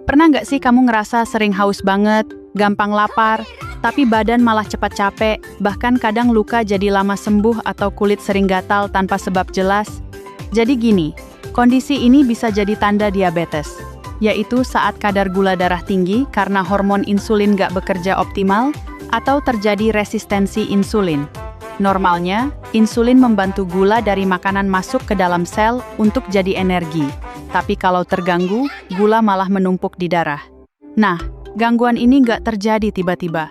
Pernah nggak sih kamu ngerasa sering haus banget, gampang lapar, tapi badan malah cepat capek, bahkan kadang luka jadi lama sembuh atau kulit sering gatal tanpa sebab jelas? Jadi gini, kondisi ini bisa jadi tanda diabetes, yaitu saat kadar gula darah tinggi karena hormon insulin nggak bekerja optimal, atau terjadi resistensi insulin. Normalnya, insulin membantu gula dari makanan masuk ke dalam sel untuk jadi energi. Tapi kalau terganggu, gula malah menumpuk di darah. Nah, gangguan ini nggak terjadi tiba-tiba.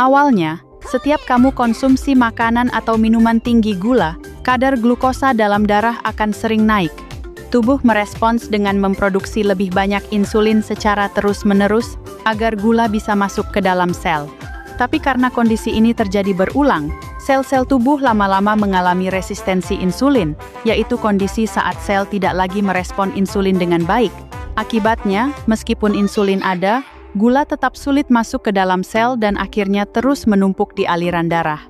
Awalnya, setiap kamu konsumsi makanan atau minuman tinggi gula, kadar glukosa dalam darah akan sering naik. Tubuh merespons dengan memproduksi lebih banyak insulin secara terus-menerus agar gula bisa masuk ke dalam sel. Tapi karena kondisi ini terjadi berulang, sel-sel tubuh lama-lama mengalami resistensi insulin, yaitu kondisi saat sel tidak lagi merespon insulin dengan baik. Akibatnya, meskipun insulin ada, gula tetap sulit masuk ke dalam sel dan akhirnya terus menumpuk di aliran darah.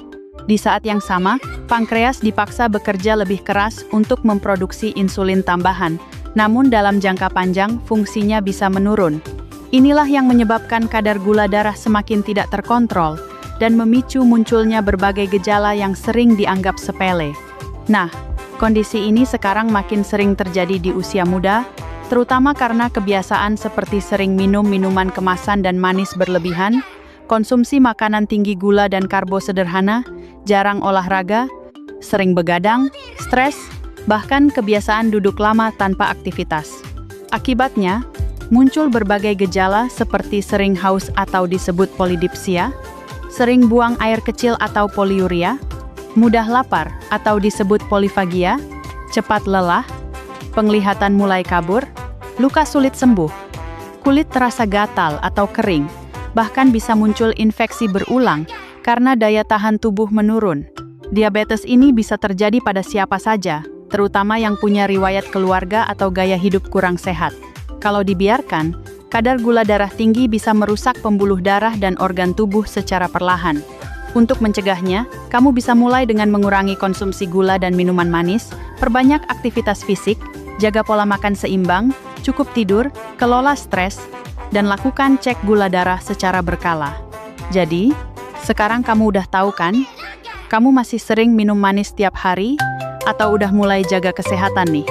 Di saat yang sama, pankreas dipaksa bekerja lebih keras untuk memproduksi insulin tambahan, namun dalam jangka panjang fungsinya bisa menurun. Inilah yang menyebabkan kadar gula darah semakin tidak terkontrol dan memicu munculnya berbagai gejala yang sering dianggap sepele. Nah, kondisi ini sekarang makin sering terjadi di usia muda, terutama karena kebiasaan seperti sering minum minuman kemasan dan manis berlebihan, konsumsi makanan tinggi gula dan karbo sederhana, jarang olahraga, sering begadang, stres, bahkan kebiasaan duduk lama tanpa aktivitas. Akibatnya, muncul berbagai gejala seperti sering haus atau disebut polidipsia, sering buang air kecil atau poliuria, mudah lapar atau disebut polifagia, cepat lelah, penglihatan mulai kabur, luka sulit sembuh, kulit terasa gatal atau kering, bahkan bisa muncul infeksi berulang karena daya tahan tubuh menurun. Diabetes ini bisa terjadi pada siapa saja, terutama yang punya riwayat keluarga atau gaya hidup kurang sehat. Kalau dibiarkan, kadar gula darah tinggi bisa merusak pembuluh darah dan organ tubuh secara perlahan. Untuk mencegahnya, kamu bisa mulai dengan mengurangi konsumsi gula dan minuman manis, perbanyak aktivitas fisik, jaga pola makan seimbang, cukup tidur, kelola stres, dan lakukan cek gula darah secara berkala. Jadi, sekarang kamu udah tahu kan? Kamu masih sering minum manis tiap hari? Atau udah mulai jaga kesehatan nih?